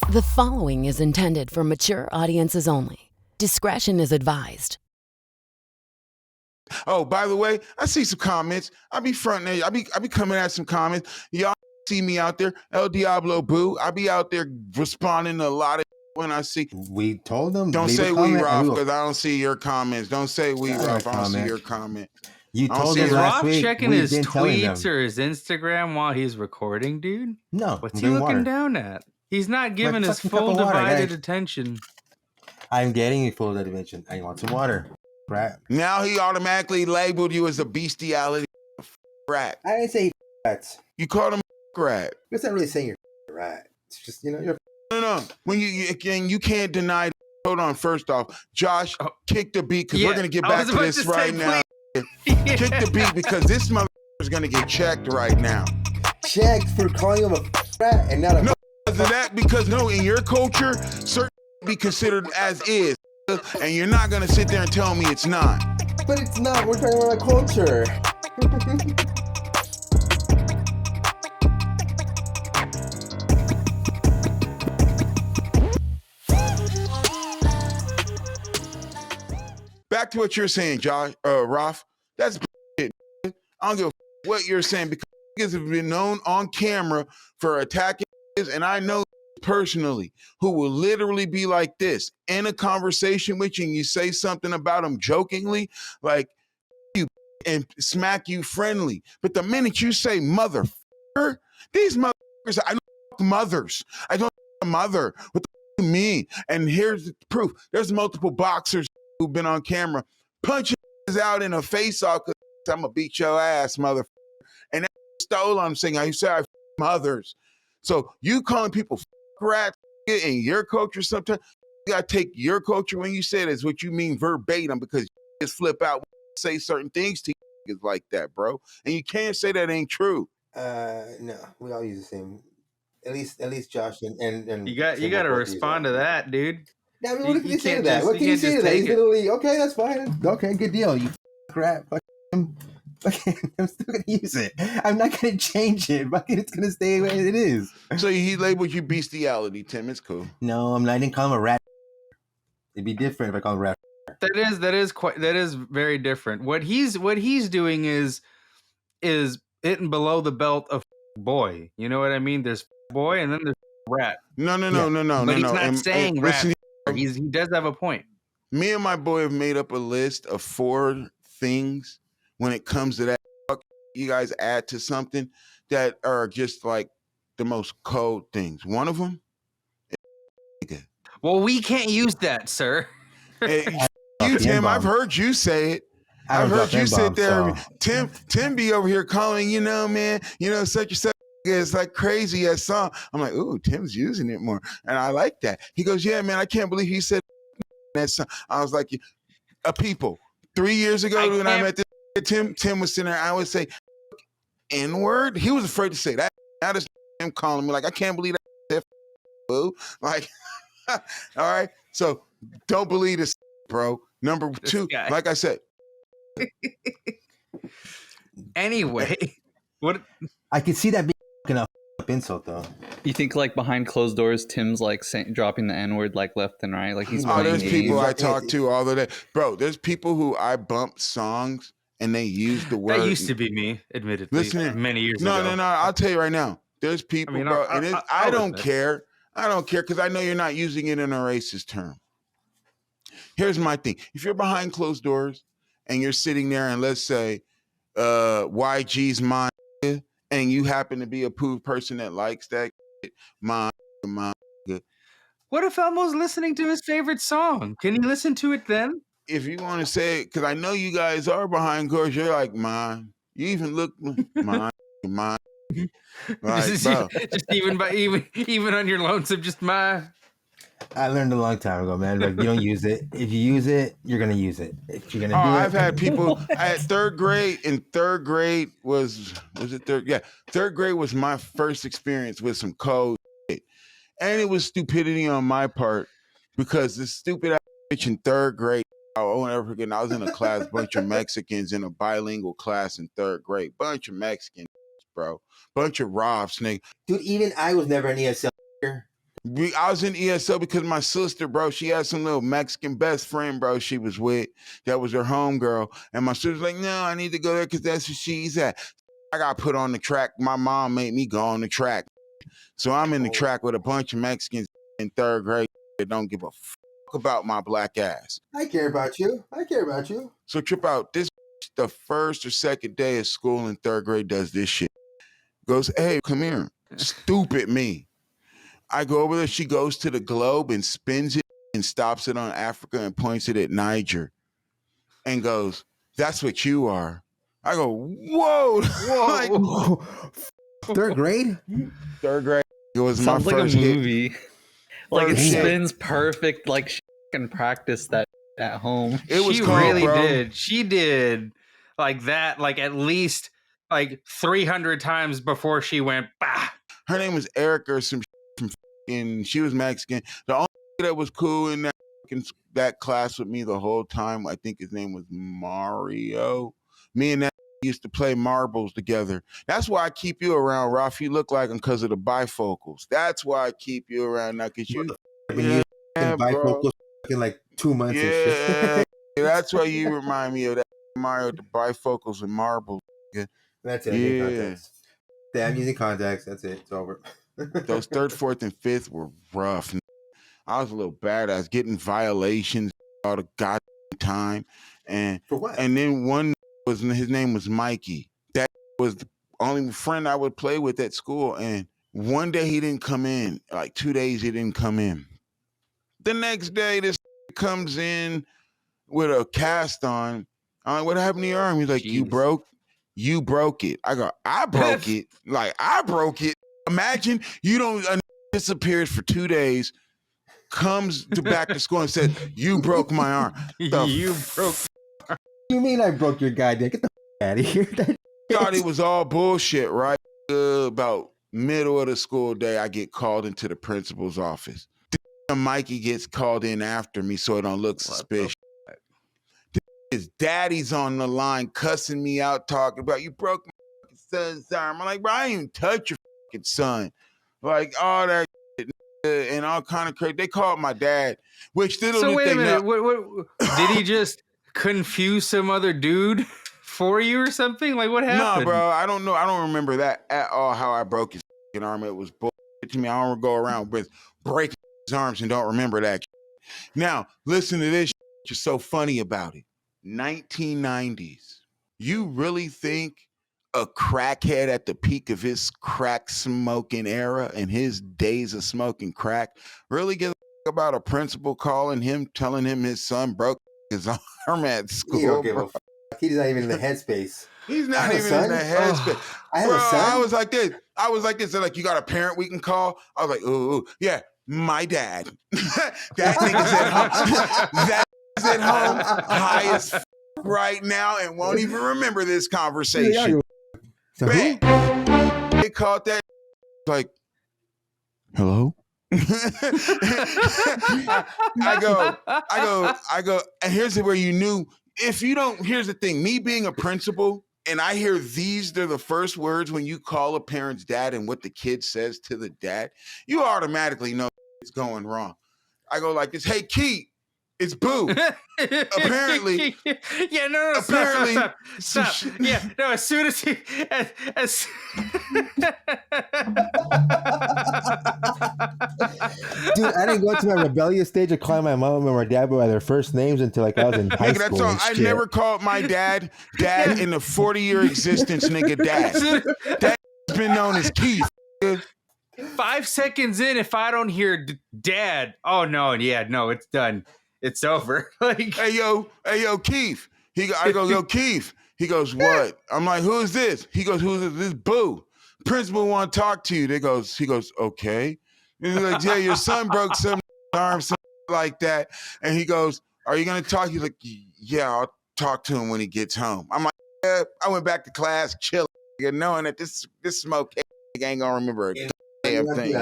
The following is intended for mature audiences only. Discretion is advised. Oh, by the way, I see some comments. I be fronting. I be coming at some comments. Y'all see me out there, El Diablo Boo. I be out there responding to a lot of when I see. We told them. Don't say we, Ralph, because I don't see your comments. Don't say we, Ralph. I don't see your comment. You told Is them last Rob week. checking his tweets or his Instagram while he's recording, dude? No. What's he looking down at? He's not giving his full divided attention. I'm getting full attention. I want some water. Rat. Now he automatically labeled you as a bestiality rat. I didn't say rats. You called him rat. It's not really saying you're a rat. It's just, you're. No. When you can't deny. Hold on. First off, Josh, kick the beat because we're gonna get back to this right now. Kick the beat because this mother is gonna get checked right now. Checked for calling him a rat and not a. No, because in your culture, certain be considered as is, and you're not gonna sit there and tell me it's not. But it's not. We're talking about a culture. Back to what you're saying, Josh, Ralph. That's bullshit. I don't give a what you're saying because niggas have been known on camera for attacking, and I know personally who will literally be like this in a conversation with you, and you say something about them jokingly, like you and smack you friendly. But the minute you say motherfucker, these motherfuckers, I don't mothers. I don't mother. What the fuck do you mean? And here's the proof. There's multiple boxers who've been on camera punching out in a face off because I'm gonna beat your ass, motherfucker. And that's stole. I'm saying I say I mothers. So you calling people rats in your culture sometimes, you gotta take your culture when you say it as what you mean verbatim because you just flip out when you say certain things to you like that, bro. And you can't say that ain't true. No, we all use the same. At least Josh and you got to respond to that, dude. Now, what can you say to that? What can you say to that? He's literally okay. That's fine. Okay, good deal. You crap. I'm still gonna use it. I'm not gonna change it. It's gonna stay the way it is. So he labeled you bestiality, Tim. It's cool. No, I'm not. I didn't call him a rat. It'd be different if I call him a rat. That is very different. What he's doing is hitting below the belt of boy. You know what I mean? There's boy and then there's rat. No. But he's not saying rat. He does have a point. Me and my boy have made up a list of 4 things when it comes to that. You guys add to something that are just like the most cold things. One of them is well, we can't use that, sir. You, Tim, I've heard you say it. I've heard you sit there. So. Tim be over here calling, man, such and such. It's like crazy as song. I'm like, ooh, Tim's using it more. And I like that. He goes, yeah, man, I can't believe he said that song. I was like, people, 3 years ago when I met this Tim was sitting there, I would say, N-word. He was afraid to say that. Now this him calling me like, I can't believe that. Boo. Like, all right. So don't believe this, bro. Number 2, like I said. Anyway, what I could see that being up insult though. You think like behind closed doors, Tim's like dropping the N-word like left and right, like he's. There's people I talk to all the day, bro. There's people who I bump songs and they use the word. That used to be me, admittedly. Listen, many years ago. No. I'll tell you right now. There's people, bro. I don't care. I don't care because I know you're not using it in a racist term. Here's my thing. If you're behind closed doors and you're sitting there and let's say YG's mine and you happen to be a person that likes that mine. What if Elmo's listening to his favorite song? Can he listen to it then? If you want to say it, because I know you guys are behind doors, you're like mine. You even look mine. Like, just even on your lonesome, just mine. I learned a long time ago, man. Like, you don't use it. If you use it, you're gonna use it. If you're gonna I've had people at third grade. In third grade was it third? Yeah, third grade was my first experience with some code shit. And it was stupidity on my part because this stupid ass bitch in third grade. I won't ever forget. I was in a class, bunch of Mexicans in a bilingual class in third grade. Bunch of Mexicans, bro. Bunch of Robs, nigga. Dude, even I was never an ESL. I was in ESL because my sister, bro, she had some little Mexican best friend, bro, she was with. That was her homegirl. And my sister's like, no, I need to go there because that's where she's at. I got put on the track. My mom made me go on the track. So I'm in the track with a bunch of Mexicans in third grade that don't give a fuck about my black ass. I care about you. I care about you. So trip out. This the first or second day of school in third grade does this shit. Goes, hey, come here. Stupid me. I go over there. She goes to the globe and spins it and stops it on Africa and points it at Niger and goes, that's what you are. I go, whoa. Whoa. Like, third grade? Third grade. It was Sounds my like first a hit. movie. Like it First hit. spins perfect. Like she can practice that at home. It was she cold, really bro. did. She did like that, like at least like 300 times before she went, bah. Her name was Erica or some from and she was Mexican. The only that was cool in that class with me the whole time, I think his name was Mario. Me and that used to play marbles together. That's why I keep you around, Ralph. You look like him because of the bifocals. That's why I keep you around now, because you bifocals in like 2 months and shit. That's why you remind me of that Mario, the bifocals and marbles. That's it. I need context. I'm using contacts. That's it. It's over. Those third, fourth, and fifth were rough. I was a little badass, getting violations all the goddamn time. And for what? And then one was, his name was Mikey. That was the only friend I would play with at school. And one day he didn't come in. Like 2 days he didn't come in. The next day this comes in with a cast on. I'm like, what happened to your arm? He's like, Jeez. you broke it. I go, I broke it. Like, I broke it. Imagine you don't disappeared for 2 days, comes to back to school and said, you broke my arm. You broke. You mean I broke your goddamn? Get the out of here. Thought it was all bullshit, right? About middle of the school day, I get called into the principal's office. Mikey gets called in after me so it don't look suspicious. His daddy's on the line cussing me out, talking about, you broke my son's arm. I'm like, bro, I didn't even touch your fucking son. Like, all that shit, and all kind of crazy. They called my dad, which little So did wait they a minute. know. What, did he just confuse some other dude for you or something? Like, what happened? No, bro, I don't know. I don't remember that at all, how I broke his fucking arm. It was bullshit to me. I don't go around with breaking his arms and don't remember that shit. Now, listen to this shit. Just so funny about it. 1990s. You really think a crackhead at the peak of his crack smoking era and his days of smoking crack really gives a about a principal calling him, telling him his son broke his arm at school? He don't give a fuck. He's not even in the headspace. He's not even in the headspace. I have a son. I was like this. They're like, you got a parent we can call? I was like, ooh, yeah, my dad. That nigga's at home. That is at home high as f- right now and won't even remember this conversation. Bang. They called that like, hello? I go, and here's where you knew. If you don't, here's the thing, me being a principal, and I hear they're the first words when you call a parent's dad and what the kid says to the dad, you automatically know it's going wrong. I go like this, hey, Keith, it's Boo. Apparently. Yeah, no, apparently, stop. Yeah, no, as soon as he... Dude, I didn't go to my rebellious stage of calling my mom and my dad by their first names until like I was in high nigga, school. that's all. I never called my dad in the 40-year existence, nigga, dad. Dad's been known as Keith. 5 seconds in, if I don't hear dad, oh no, yeah, no, it's done. It's over. Like, hey yo, Keith. I go, yo, Keith. He goes, what? I'm like, who is this? He goes, who is this? This is Boo. Principal want to talk to you. He goes, okay. And he's like, yeah, your son broke some arm, something like that. And he goes, are you gonna talk? He's like, yeah, I'll talk to him when he gets home. I'm like, yeah. I went back to class, chilling, knowing that this smoke ain't gonna remember a damn thing.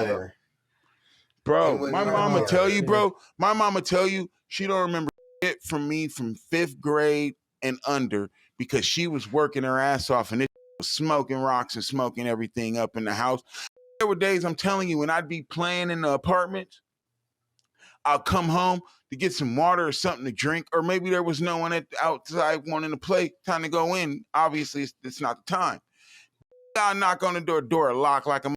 Bro, my mama tell you, my mama tell you she don't remember shit from me from 5th grade and under because she was working her ass off and it was smoking rocks and smoking everything up in the house. there were days, I'm telling you, when I'd be playing in the apartments, I'll come home to get some water or something to drink, or maybe there was no one outside wanting to play. Time to go in. Obviously, it's not the time. I'll knock on the door lock like a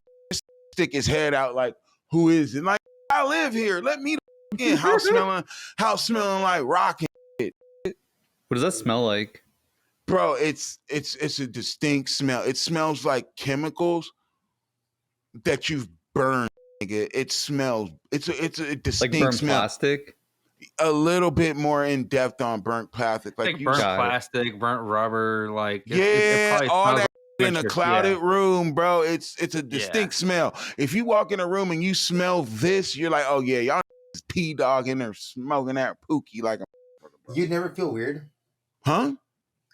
stick his head out like, who is it? Like, I live here. Let me in. House smelling like rock. What does that smell like? Bro, it's a distinct smell. It smells like chemicals that you've burned. Nigga. It smells. It's a distinct like burnt smell. Plastic. A little bit more in depth on burnt plastic, like burnt plastic, burnt rubber, like it all that in a clouded room, bro. It's a distinct smell. If you walk in a room and you smell this, you're like, oh yeah, y'all is pee dog in there smoking that pookie like a. You'd never feel weird, huh?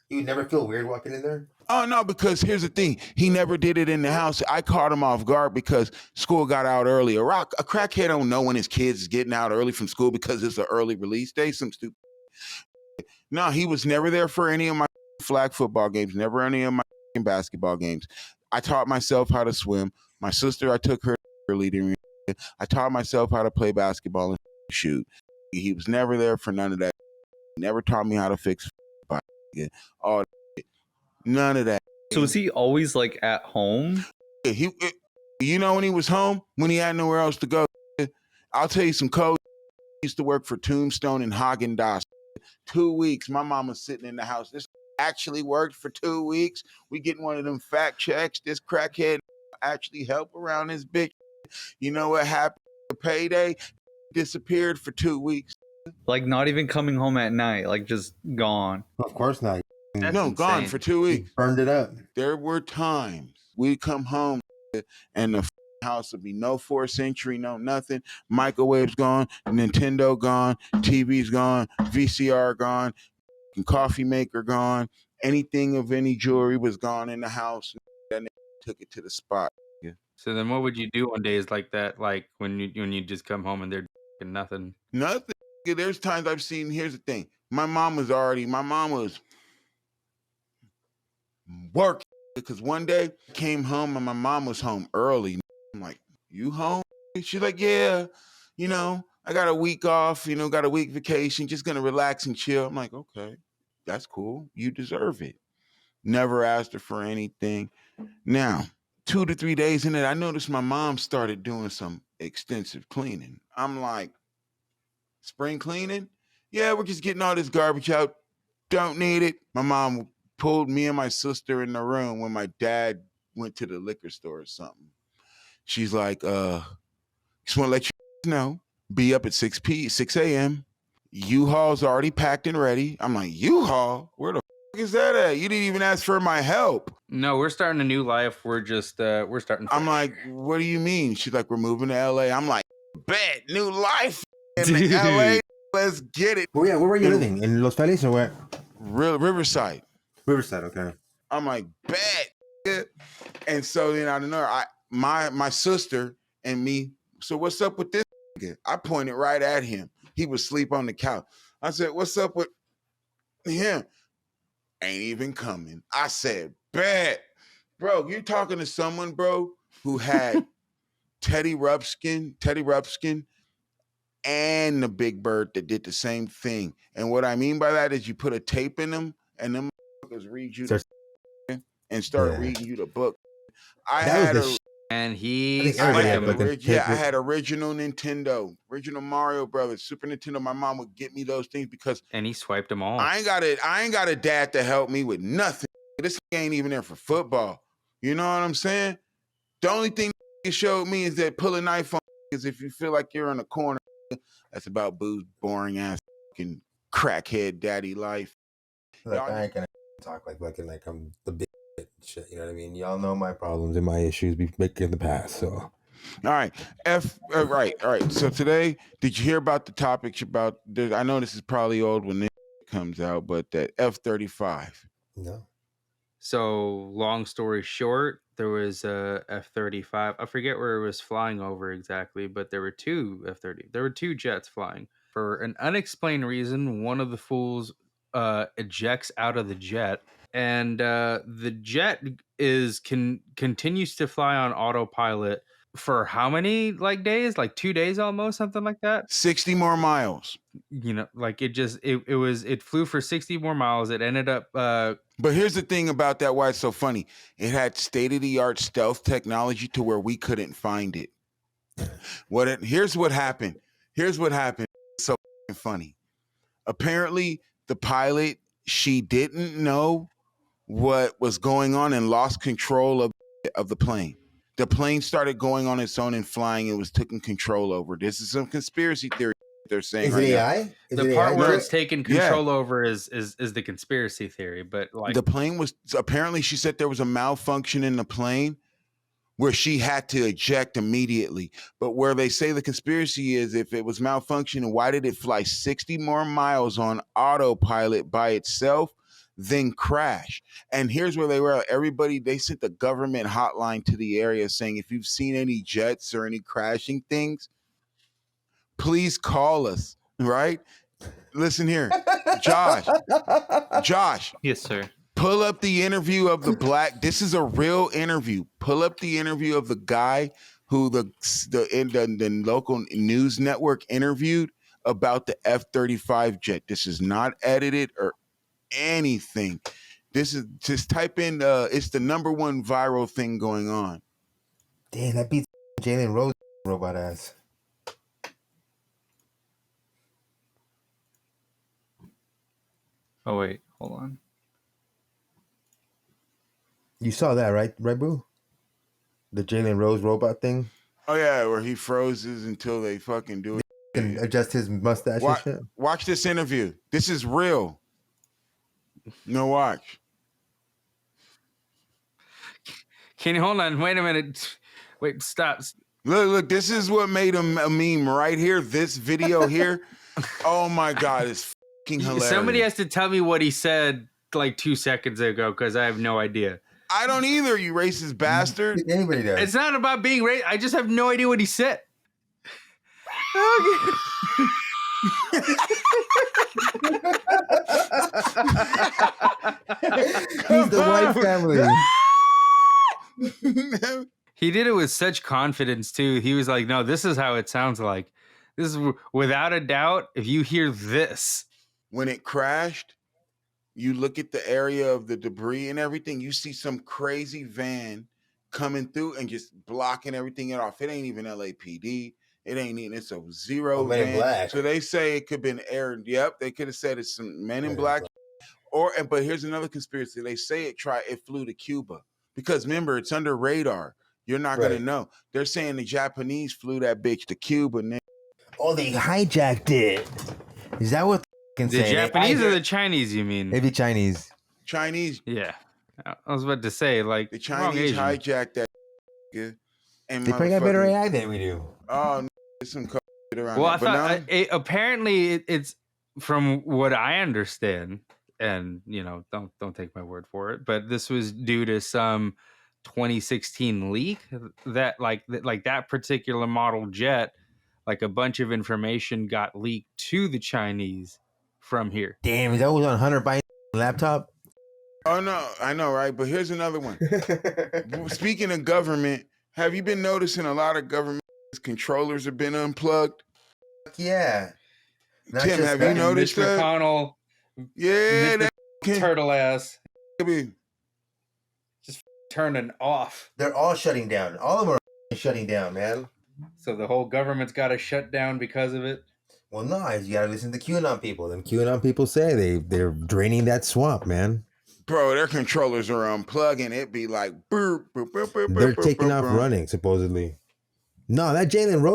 You'd never feel weird walking in there. Oh no, because here's the thing. He never did it in the house. I caught him off guard because school got out early. A crackhead don't know when his kids is getting out early from school because it's an early release day. Some stupid. No, he was never there for any of my flag football games. Never any of my basketball games. I taught myself how to swim. My sister, I took her leading. I taught myself how to play basketball and shoot. He was never there for none of that. He never taught me how to fix all that. None of that. So was he always like at home? You know when he was home? When he had nowhere else to go? I'll tell you some code. He used to work for Tombstone and Haagen-Dazs. 2 weeks, my mom was sitting in the house. This actually worked for 2 weeks. We getting one of them fact checks. This crackhead actually helped around this bitch. You know what happened? Payday disappeared for 2 weeks. Like not even coming home at night, like just gone. Of course not. That's no, insane. Gone for 2 weeks. Burned it up. There were times we'd come home and the house would be no 4th century, no nothing. Microwave's gone, Nintendo gone, TV's gone, VCR gone, coffee maker gone. Anything of any jewelry was gone in the house. Then they took it to the spot. Yeah. So then, what would you do on days like that? Like when you just come home and they're nothing. Nothing. There's times I've seen. Here's the thing. My mom was working because one day I came home and my mom was home early. I'm like, you home? She's like, yeah, I got a week off, got a week vacation, just gonna relax and chill. I'm like, okay, that's cool. You deserve it. Never asked her for anything. Now, 2 to 3 days in it, I noticed my mom started doing some extensive cleaning. I'm like, spring cleaning? Yeah, we're just getting all this garbage out. Don't need it. My mom pulled me and my sister in the room when my dad went to the liquor store or something. She's like, just want to let you know, be up at 6 a.m. U-Haul's already packed and ready. I'm like, U-Haul? Where the fuck is that at? You didn't even ask for my help. No, we're starting a new life. We're just, we're starting. I'm like, what do you mean? She's like, we're moving to LA. I'm like, bet, new life in LA. Let's get it. Oh yeah, where were you living? In Los Feliz or where? Riverside. Riverside, okay. I'm like, bet. And so then I don't know, my sister and me, so what's up with this nigga? I pointed right at him. He was asleep on the couch. I said, what's up with him? Ain't even coming. I said, bet. Bro, you're talking to someone, bro, who had Teddy Ruxpin, and the Big Bird that did the same thing. And what I mean by that is you put a tape in them and them motherfuckers read you and start reading you the book. I had original Nintendo, original Mario Brothers, Super Nintendo. My mom would get me those things because he swiped them all. I ain't got a dad to help me with nothing. This ain't even there for football. You know what I'm saying? The only thing he showed me is that pull a knife on is if you feel like you're in a corner. That's about Boo's boring ass fucking crackhead daddy life. Like, I ain't gonna talk like I'm the big shit. You know what I mean? Y'all know my problems and my issues back in the past. So, all right, right. So today, did you hear about the topics about? I know this is probably old when this comes out, but that F-35. No. So long story short, there was a F-35. I forget where it was flying over exactly, but there were two F-30. There were two jets flying. For an unexplained reason, one of the fools ejects out of the jet, and the jet continues to fly on autopilot for how many days? Like 2 days almost, something like that. 60 more miles. It flew for 60 more miles. It ended up but here's the thing about that, why it's so funny. It had state-of-the-art stealth technology to where we couldn't find it. Here's what happened. It's so funny. Apparently, the pilot, she didn't know what was going on and lost control of the plane. The plane started going on its own and flying. It was taking control over. This is some conspiracy theory they're saying. Is it AI? The part where it's taken control over is the conspiracy theory. But the plane was, apparently she said there was a malfunction in the plane where she had to eject immediately. But where they say the conspiracy is, if it was malfunctioning, why did it fly 60 more miles on autopilot by itself, then crash? And here's where they were. They sent the government hotline to the area saying, if you've seen any jets or any crashing things, please call us, right? Listen here, Josh. Yes, sir. Pull up the interview of the black. This is a real interview. Pull up the interview of the guy who the local news network interviewed about the F-35 jet. This is not edited or anything. This is just type in. It's the #1 viral thing going on. Damn, that beats Jalen Rose robot ass. Oh wait, hold on. You saw that, right, Boo? The Jalen Rose robot thing? Oh, yeah, where he froezes until they fucking do it. And adjust his mustache and shit? Watch this interview. This is real. No, watch. Can you hold on? Wait a minute. Wait, stop. Look, this is what made him a meme right here. This video here. Oh, my God, it's fucking hilarious. Somebody has to tell me what he said like 2 seconds ago, because I have no idea. I don't either, you racist bastard. Anybody does. It's not about being racist. I just have no idea what he said. He's the white family. He did it with such confidence, too. He was like, no, this is how it sounds like. This is without a doubt. If you hear this. When it crashed, you look at the area of the debris and everything, you see some crazy van coming through and just blocking everything off. It ain't even LAPD. It ain't even, it's a zero van. Men in Black. So they say it could have been air. Yep, they could have said it's some men in black. But here's another conspiracy. They say it flew to Cuba. Because remember, it's under radar. You're not going to know. They're saying the Japanese flew that bitch to Cuba. Oh, they hijacked it. Is that what the Japanese or the Chinese, you mean? Maybe Chinese. Chinese. Yeah. I was about to say, like, the Chinese hijacked that. And they probably got better AI than we do. Oh, no, there's some shit around. Well, I thought apparently it's from what I understand, and don't take my word for it, but this was due to some 2016 leak that like that particular model jet, like a bunch of information got leaked to the Chinese from here. Damn, that was on Hunter Biden's laptop? Oh, no, I know, right? But here's another one. Speaking of government, have you been noticing a lot of government controllers have been unplugged? Yeah. Tim, have you noticed Mitch that? McConnell, yeah, that turtle ass, be just turning off. They're all shutting down. All of them are shutting down, man. So the whole government's got to shut down because of it? Well, no, you got to listen to QAnon people. Them QAnon people say they're draining that swamp, man. Bro, their controllers are unplugging. It be like, burp, burp, burp, burp, they're burp, taking burp, off burp. running, supposedly. No, that Jalen Rose,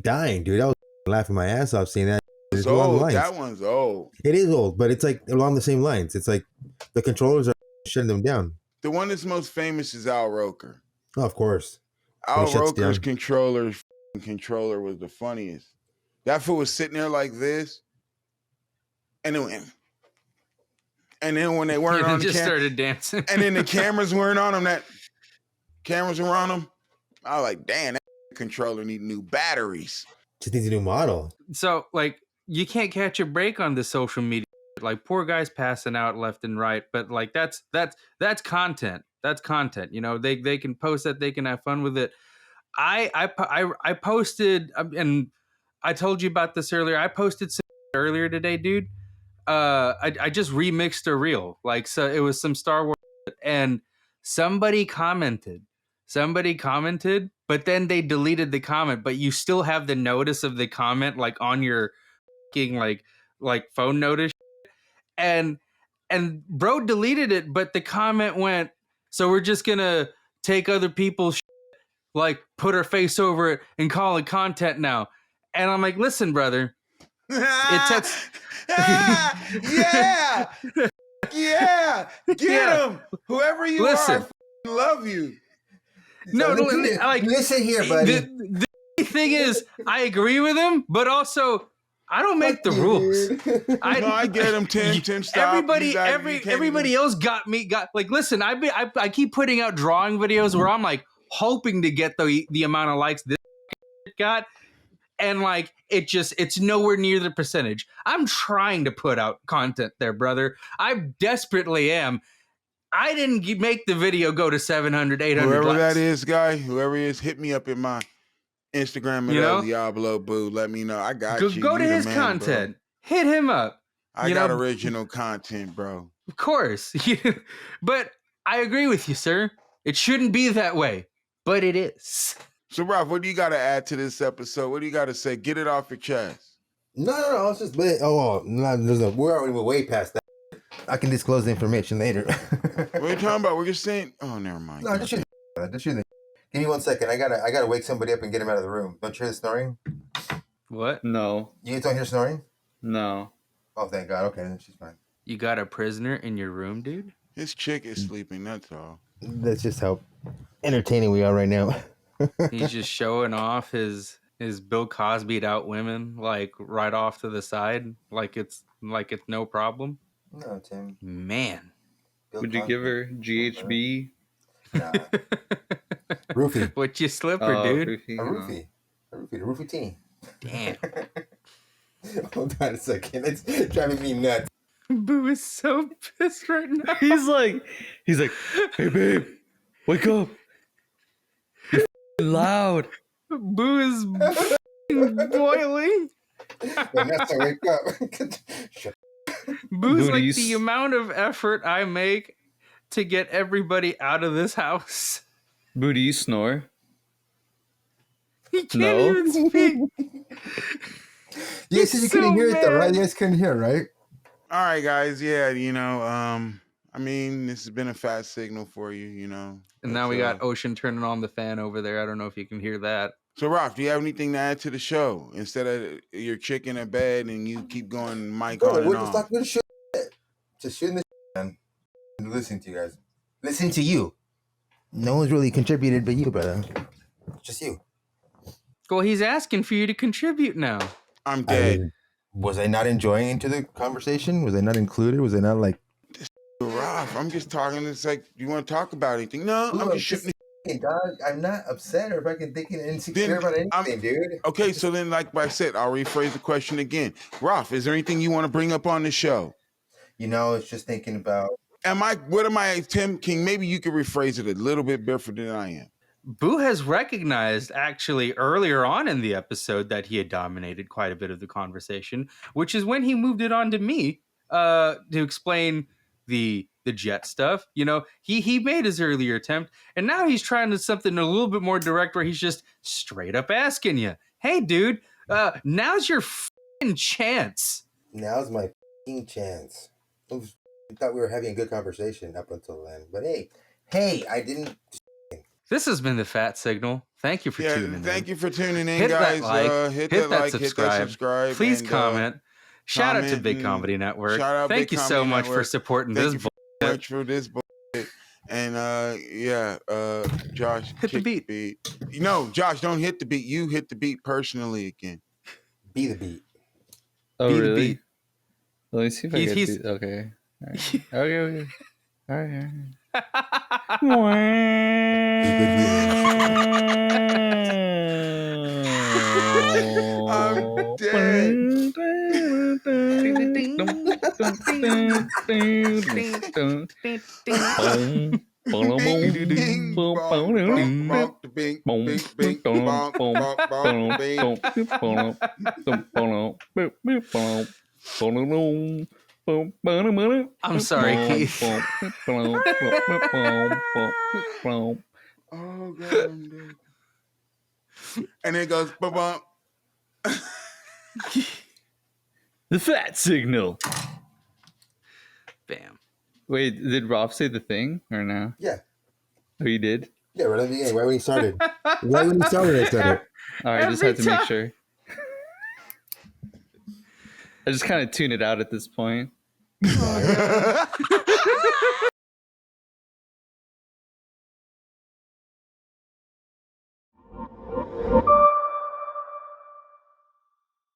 dying, dude. I was laughing my ass off seeing that. It's old. That one's old. It is old, but it's like along the same lines. It's like the controllers are shutting them down. The one that's most famous is Al Roker. Oh, of course. Al Roker's controller was the funniest. That fool was sitting there like this, and then when they weren't on, just started dancing, and then the cameras weren't on him. That cameras were on him. I was like, damn, that controller need new batteries. Just needs a new model. So, like, you can't catch a break on the social media. Like, poor guys passing out left and right, but like that's content. That's content. They can post that. They can have fun with it. I posted, and I told you about this earlier. I posted some earlier today, dude. I just remixed a reel. So it was some Star Wars, and somebody commented, but then they deleted the comment, but you still have the notice of the comment on your phone notice, and bro deleted it, but the comment went, so we're just gonna take other people's put our face over it and call it content now. And I'm like, listen, brother, it's yeah, get him. Whoever you are, I love you. No, listen here, buddy. The thing is, I agree with him, but also I don't make the rules. I get him, Tim. Stop. Everybody else got listen. I keep putting out drawing videos where I'm hoping to get the amount of likes this got, and it's nowhere near the percentage. I'm trying to put out content there, brother. I desperately am. I didn't make the video go to 700, 800 whoever likes. that is, guy, whoever he is, hit me up in my Instagram at El Diablo Boo. Let me know. I got you. Go to his content. Bro. Hit him up. I got original content, bro. Of course. But I agree with you, sir. It shouldn't be that way, but it is. So, Ralph, what do you got to add to this episode? What do you got to say? Get it off your chest. No. It's just we're already way past that. I can disclose the information later. What are you talking about? We're just saying. Oh, never mind. No, just give me 1 second. I gotta wake somebody up and get him out of the room. Don't you hear the snoring? What? No. You don't hear snoring? No. Oh, thank God. Okay, then she's fine. You got a prisoner in your room, dude? His chick is sleeping. That's all. That's just how entertaining we are right now. He's just showing off his Bill Cosby'd out women right off to the side, like it's no problem. No, Tim. Man. Would you give her GHB? Nah. Roofie. What you slipper, dude? Roofie. A roofie teen. Damn. Hold on a second. It's driving me nuts. Boo is so pissed right now. He's like, hey babe, wake up. You're loud. Boo is boiling. Vanessa, wake up. Shut Boo's the amount of effort I make to get everybody out of this house. Boo, do you snore? He can't even speak. You said you couldn't hear it though, right? You guys couldn't hear, right? All right, guys. Yeah, I mean, this has been a fast signal for you, And now we got Ocean turning on the fan over there. I don't know if you can hear that. So, Ralph, do you have anything to add to the show? Instead of your chick in a bed and you keep going mic on and we're on. just talking shit. Just shooting the shit, man. And listening to you guys. Listening to you. No one's really contributed but you, brother. Just you. Well, he's asking for you to contribute now. I'm dead. Was I not enjoying into the conversation? Was I not included? Was I not Ralph, I'm just talking. It's like, you want to talk about anything? No, I'm just shooting. Dog, I'm not upset or fucking thinking insecure about anything, dude. Okay, so then, like I said, I'll rephrase the question again. Ralph, is there anything you want to bring up on the show? It's just thinking about. Tim King? Maybe you could rephrase it a little bit different than I am. Boo has recognized actually earlier on in the episode that he had dominated quite a bit of the conversation, which is when he moved it on to me to explain the jet stuff. He made his earlier attempt, and now he's trying to something a little bit more direct where he's just straight up asking you, hey, dude, now's your f***ing chance. Now's my f***ing chance. I thought we were having a good conversation up until then, but hey, I didn't. This has been the Fat Signal. Thank you for tuning in. Thank you for tuning in, hit guys. Hit that subscribe. Please comment. Shout out to Big Comedy Network. Thank you so much for supporting this bullshit. For this bullshit. And Josh, hit the beat. No, Josh, don't hit the beat. You hit the beat personally again. Be the beat. Oh, be really? The beat. Let me see if I get it. Okay. Okay. All right. I'm dead. Bing, bing, bong, bong, bong, bing, bing, bing, bong, bong, bong, bing. I'm sorry, Keith. Oh god, I'm dead. And it goes bump. The fat signal. Bam. Wait, did Rolf say the thing or no? Yeah. Oh, you did? Yeah, right at the beginning, right when he started. Right when he started, I said it. All right, I just had to make sure. I just kind of tune it out at this point.